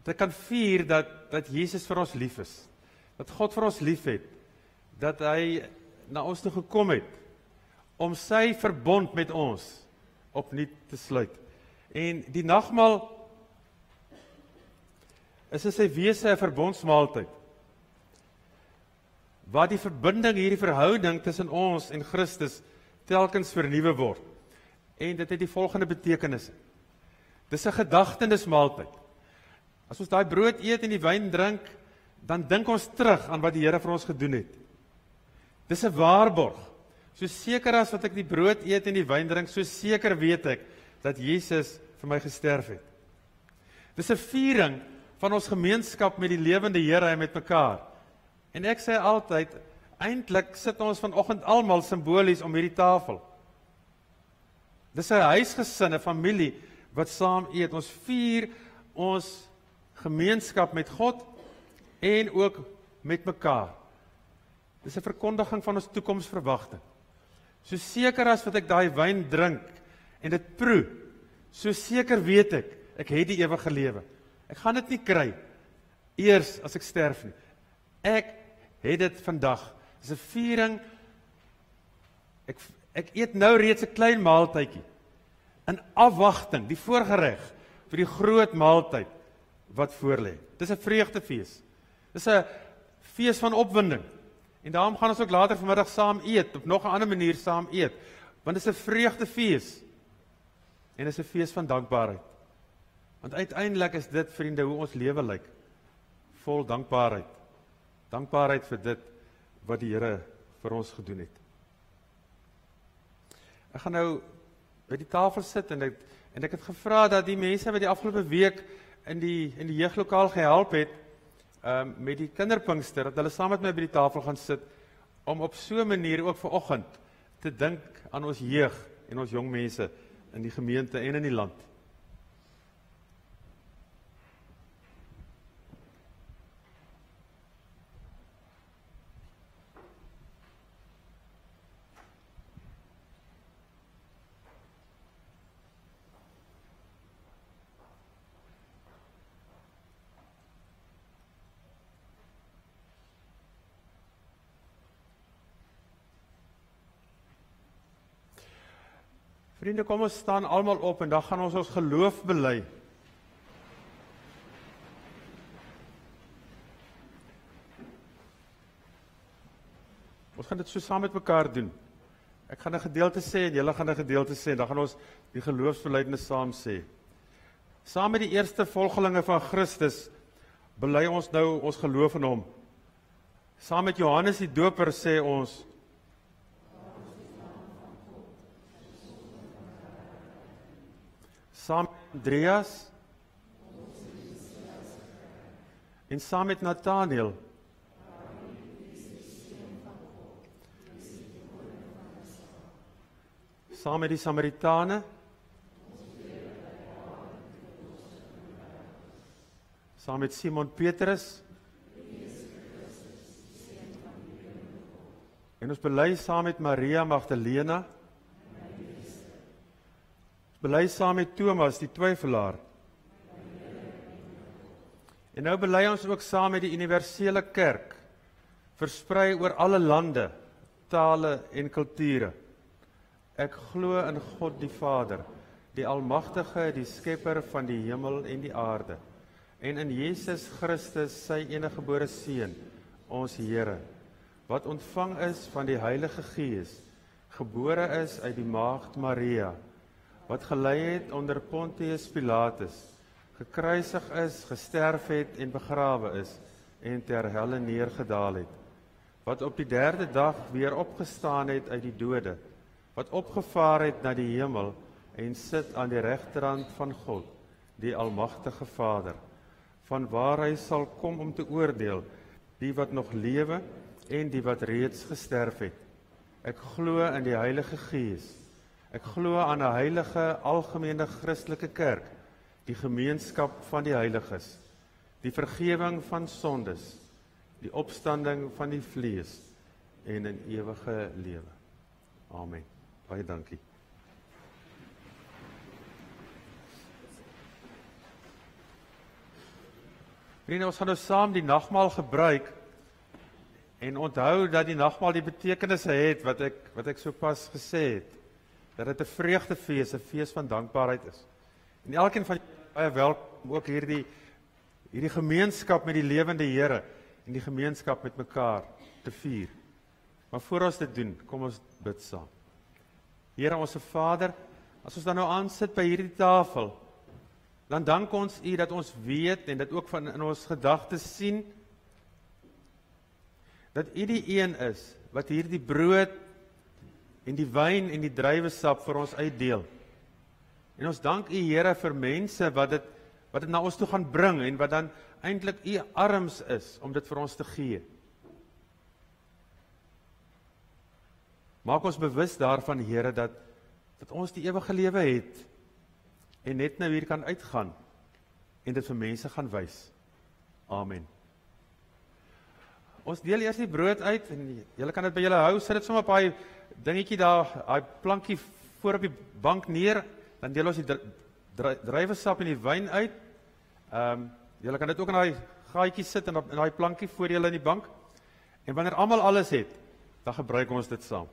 Speaker 2: te kan vier dat Jesus vir ons lief is. Dat God vir ons lief het. Dat hy na ons toe gekom het, om sy verbond met ons opnuut te sluit. En die nagmaal is in sy wese 'n verbondsmaaltyd, waar die verbinding, hierdie verhouding tussen ons en Christus telkens vernuwe word. En dit het die volgende betekenisse. Dis 'n gedagtenismaaltyd. As ons daai brood eet en die wyn drink, dan dink ons terug aan wat die Here vir ons gedoen het. Dis 'n waarborg. So seker as wat ek die brood eet en die wyn drink, so seker weet ek dat Jesus vir my gesterf het. Dis 'n viering van ons gemeenskap met die lewende Here en met mekaar. En ek sê altyd, eintlik sit ons vanoggend almal simbolies om hierdie tafel. Dis 'n huisgesin, 'n familie wat saam eet. Ons vier ons gemeenskap met God en ook met mekaar. Dis 'n verkondiging van ons toekomsverwagting. So seker as wat ek daai wyn drink en dit proe, so seker weet ek het die ewige lewe. Ek gaan dit nie kry eers as ek sterf nie. Ek het dit vandag. Dis 'n viering. Ek eet nou reeds 'n klein maaltydjie in afwagting, die voorgereg vir die groot maaltyd wat voorlê. Dis 'n vreugdefees. Dis 'n fees van opwinding En daarom gaan ons ook later vanmiddag saam eet, op nog 'n ander manier saam eet. Want dit is 'n vreugdefees. En dit is 'n fees van dankbaarheid. Want uiteindelik is dit, vriende, hoe ons lewe lyk. Vol dankbaarheid. Dankbaarheid vir dit wat die Here vir ons gedoen het. Ek gaan nou by die tafel sit en ek het gevra dat die mense wat die afgelope week in die jeuglokaal gehelp het, met die kinderpinkster, dat hulle saam met my by die tafel gaan sit, om op so 'n manier ook vanoggend te dink aan ons jeug en ons jong mense in die gemeente en in die land. Vriende, kom ons staan almal op en dan gaan ons geloof bely. Ons gaan dit so saam met mekaar doen. Ek gaan 'n gedeelte sê en julle gaan 'n gedeelte sê en dan gaan ons die geloofsbelijdenis saam sê. Saam met die eerste volgelinge van Christus bely ons nou ons geloof in hom. Saam met Johannes die Doper sê ons: saam met Andreas en saam met Nathanael saam met die Samaritane saam met Simon Petrus en ons bely saam met Maria Magdalena. Bely saam met Thomas, die twyfelaar. En nou bely ons ook saam met die universele kerk, versprei oor alle lande, tale en kulture. Ek glo in God die Vader, die Almagtige, die Skepper van die hemel en die aarde, en in Jesus Christus, sy eniggebore Seun, ons Here, wat ontvang is van die Heilige Gees, gebore is uit die maagd Maria, wat gelei het onder Pontius Pilatus, gekruisig is, gesterf het en begrawe is, en ter helle neergedaal het, wat op die 3de dag weer opgestaan het uit die dode, wat opgevaar het na die hemel, en sit aan die regterhand van God, die Almagtige Vader, van waar hy sal kom om te oordeel, die wat nog lewe, en die wat reeds gesterf het. Ek glo in die Heilige Gees. Ek glo aan 'n heilige, algemene Christelike kerk, die gemeenskap van die heiliges, die vergewing van sondes, die opstanding van die vlees en 'n ewige lewe. Amen. Baie dankie. Vriende, ons gaan nou saam die nagmaal gebruik en onthou dat die nagmaal die betekenisse het wat ek sopas gesê het. Dat dit 'n vreugdefees, 'n fees van dankbaarheid is. En elkeen van julle baie welkom ook hierdie gemeenskap met die lewende Here en die gemeenskap met mekaar te vier. Maar voor ons dit doen, kom ons bid saam. Here, ons Vader, as ons dan nou aansit by hierdie tafel, dan dank ons U dat ons weet en dit ook van in ons gedagtes sien, dat U die een is wat hierdie brood en die wyn en die druiwesap vir ons uitdeel. En ons dank U, Here, vir mense wat dit na ons toe gaan bring en wat dan eintlik U arms is om dit vir ons te gee. Maak ons bewus daarvan, Here, dat ons die ewige lewe het en net nou hier kan uitgaan en dit vir mense gaan wys. Amen. Ons deel eers die brood uit en julle kan dit by julle hou, sit dit sommer op daai dingetjie daar, daai plankie voor op die bank neer, dan deel ons die druiwesap en die wyn uit. Julle kan dit ook in daai gaatjie sit en in daai plankie voor julle in die bank. En wanneer almal alles het, dan gebruik ons dit saam.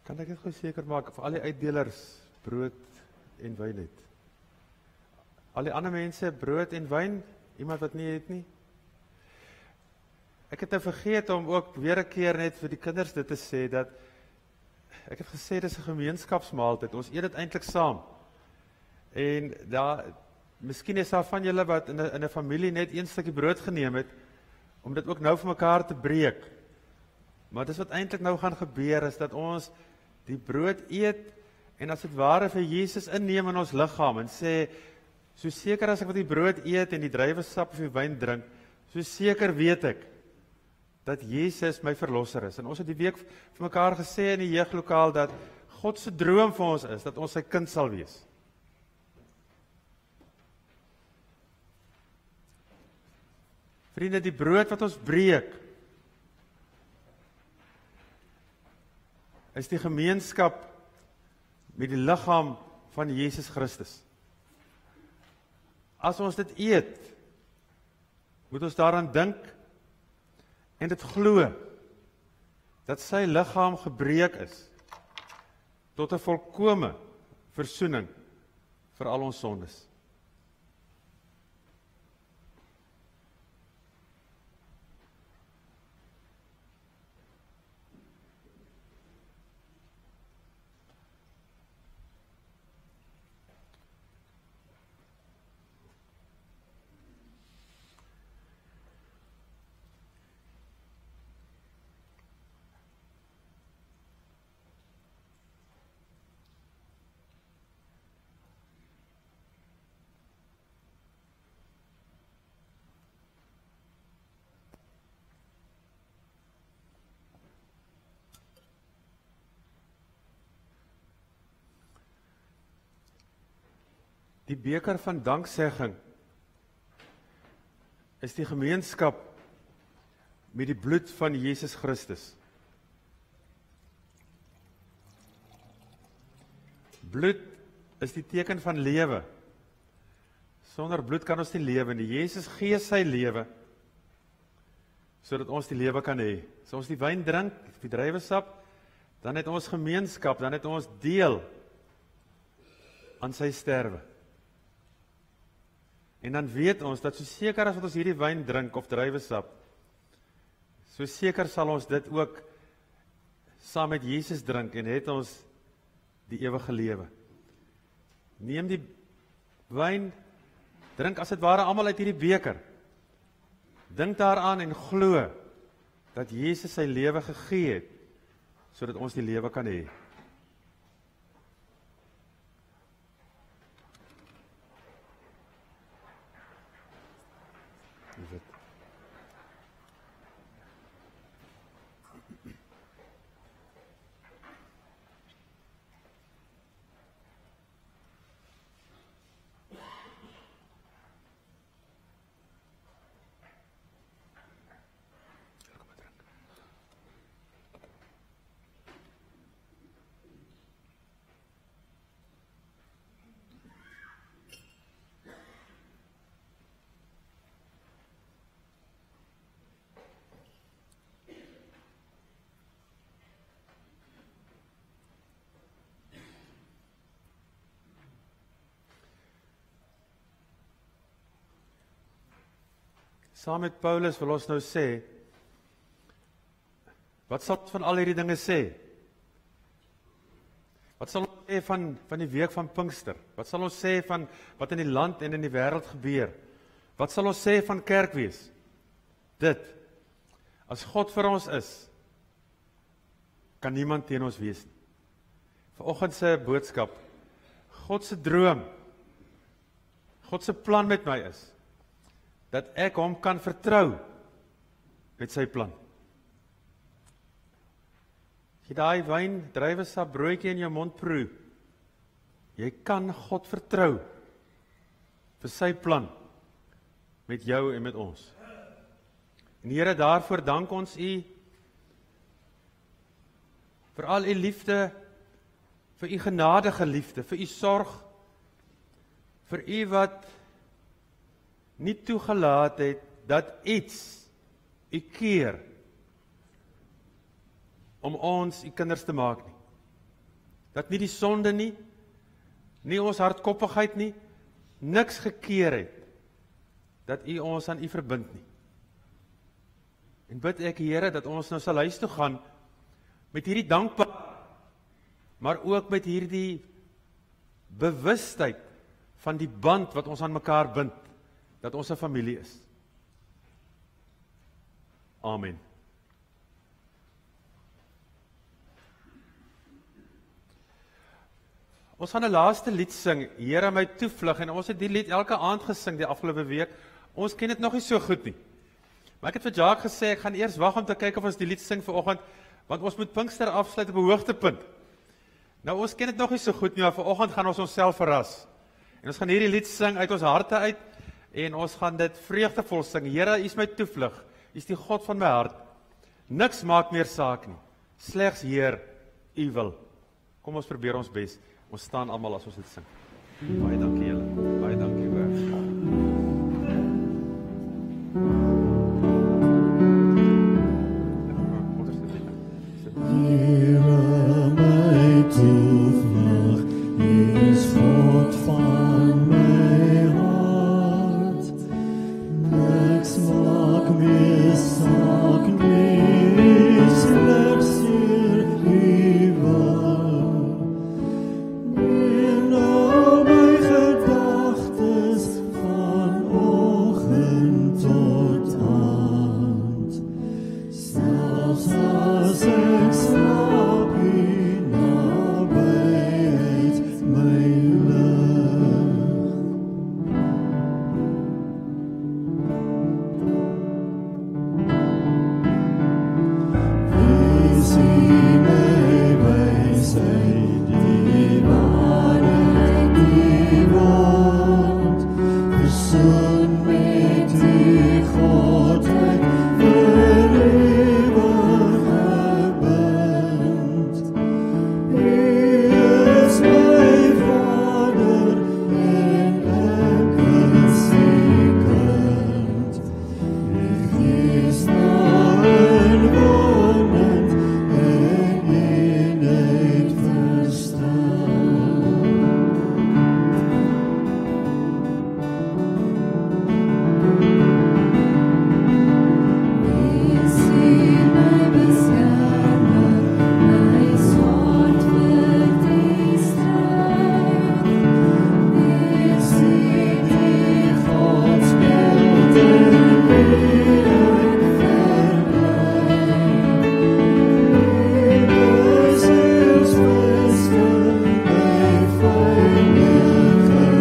Speaker 2: Kan ek dit gou seker maak of al die uitdelers brood en wyn het? Al die ander mense brood en wyn, iemand wat nie het nie? Ek het nou vergeet om ook weer 'n keer net vir die kinders dit te sê, dat ek het gesê dis 'n gemeenskapsmaaltyd, ons eet dit eintlik saam. En miskien is daar van julle wat in 'n familie net een stukkie brood geneem het, om dit ook nou vir mekaar te breek. Maar dis wat eintlik nou gaan gebeur, is dat ons die brood eet, en as dit ware vir Jesus inneem in ons liggaam, en sê, so seker as ek wat die brood eet, en die druiwesap of die wyn drink, so seker weet ek, dat Jesus my verlosser is. En ons het die week vir mekaar gesê in die jeuglokaal, dat God se droom vir ons is, dat ons sy kind sal wees. Vriende, die brood wat ons breek, is die gemeenskap met die liggaam van Jesus Christus. As ons dit eet, moet ons daaraan dink, en dit glo, dat sy liggaam gebreek is, tot 'n volkome versoening vir al ons sondes. Die beker van danksegging is die gemeenskap met die bloed van Jesus Christus. Bloed is die teken van lewe. Sonder bloed kan ons nie lewe nie. Jesus gee sy lewe, sodat ons die lewe kan hê. As ons die wyn drink, die druiwesap, dan het ons gemeenskap, dan het ons deel aan sy sterwe. En dan weet ons, dat so seker as wat ons hierdie wyn drink, of druiwesap, so seker sal ons dit ook saam met Jesus drink, en het ons die ewige lewe. Neem die wyn, drink as dit ware almal uit hierdie beker. Dink daaraan en glo, dat Jesus sy lewe gegee het, sodat ons die lewe kan hê. Saam met Paulus wil ons nou sê, wat sal ons van al hierdie dinge sê? Wat sal ons sê van die week van Pinkster? Wat sal ons sê van wat in die land en in die wêreld gebeur? Wat sal ons sê van kerkwees? Dit, as God vir ons is, kan niemand teen ons wees nie. Vanoggend se boodskap, God se droom, God se plan met my is, dat ek hom kan vertrou met sy plan. As jy daai wyn, druiwesap, broodjie in jou mond proe, jy kan God vertrou vir sy plan met jou en met ons. En Here, daarvoor dank ons U vir al U liefde, vir U genadige liefde, vir U sorg, vir U wat nie toegelaat het dat iets U keer om ons U kinders te maak nie. dat nie die sonde nie, nie ons hardkoppigheid nie, niks gekeer het, dat U ons aan U verbind nie. En bid ek, Here, dat ons nou sal huis toe gaan, met hierdie dankbaarheid, maar ook met hierdie bewustheid van die band wat ons aan mekaar bind, dat ons 'n familie is. Amen. Ons gaan 'n laaste lied sing, Here my toevlug, en ons het die lied elke aand gesing die afgelope week. Ons ken dit nog nie so goed nie. Maar ek het vir Jacques gesê, ek gaan eers wag om te kyk of ons die lied sing vanoggend, want ons moet Pinkster afsluit op 'n hoogtepunt. Nou, ons ken dit nog nie so goed nie, maar vanoggend gaan ons onsself verras. En ons gaan hierdie lied sing uit ons harte uit, en ons gaan dit vreugdevol sing. Here, U is my toevlug, U is die God van my hart. Niks maak meer saak nie, slegs Heer, U wil. Kom ons probeer ons bes. Ons staan almal as ons dit sing. Baie dankie julle. Baie dankie hoor.
Speaker 3: Here my toevlug, U is God van my hart. Niks maak meer saak nie, slegs Heer, U wil. Neem nou my gedagtes van oggend tot aand. Selfs as ek slaap, U nabyheid my lig. Wees U my wysheid, die waarheid, die woord. Versoen met die Godheid, vir ewig gebind. U is my Vader, en ek is die kind. Die Gees na inwonend, en eenheid verstaan. Wees U my beskermer, my swart vir die stryd. Wees U die godsbeeld in wie ek verbly. U is zielsbeste, my veilige rots.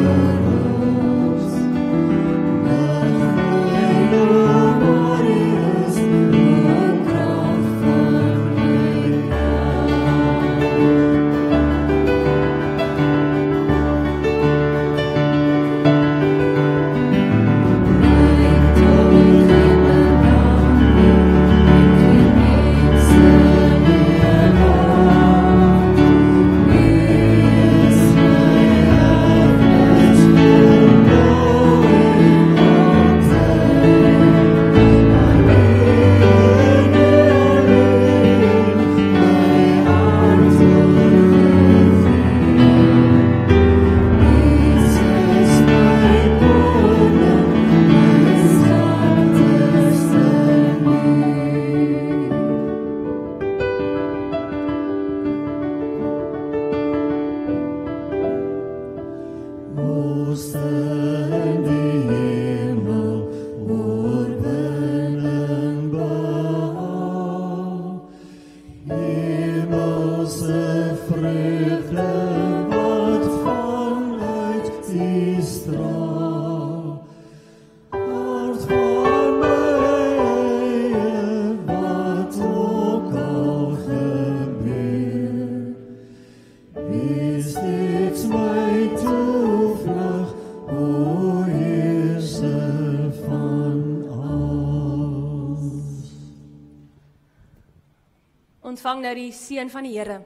Speaker 1: Ontvang nou die seën van die Here.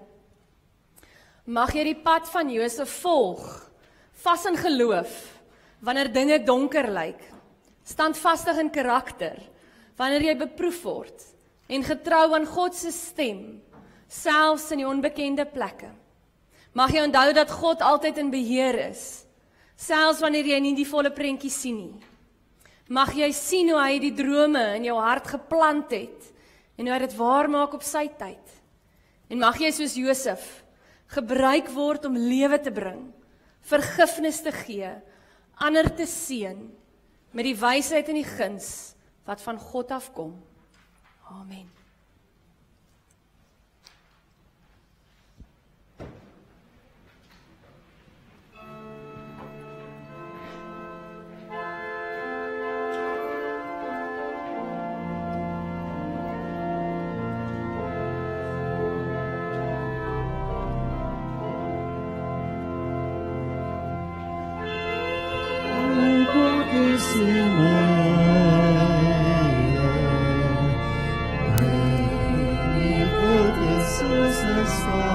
Speaker 1: Mag jy die pad van Josef volg, vas in geloof, wanneer dinge donker lyk, standvastig in karakter, wanneer jy beproef word, en getrou aan God se stem, selfs in die onbekende plekke. Mag jy onthou dat God altyd in beheer is, selfs wanneer jy nie die volle prentjie sien nie. Mag jy sien hoe hy die drome in jou hart geplant het en hoe hy dit waarmaak op sy tyd. En mag jy soos Josef gebruik word om lewe te bring, vergifnis te gee, ander te seën met die wysheid en die guns wat van God afkom. Amen.
Speaker 3: Jesus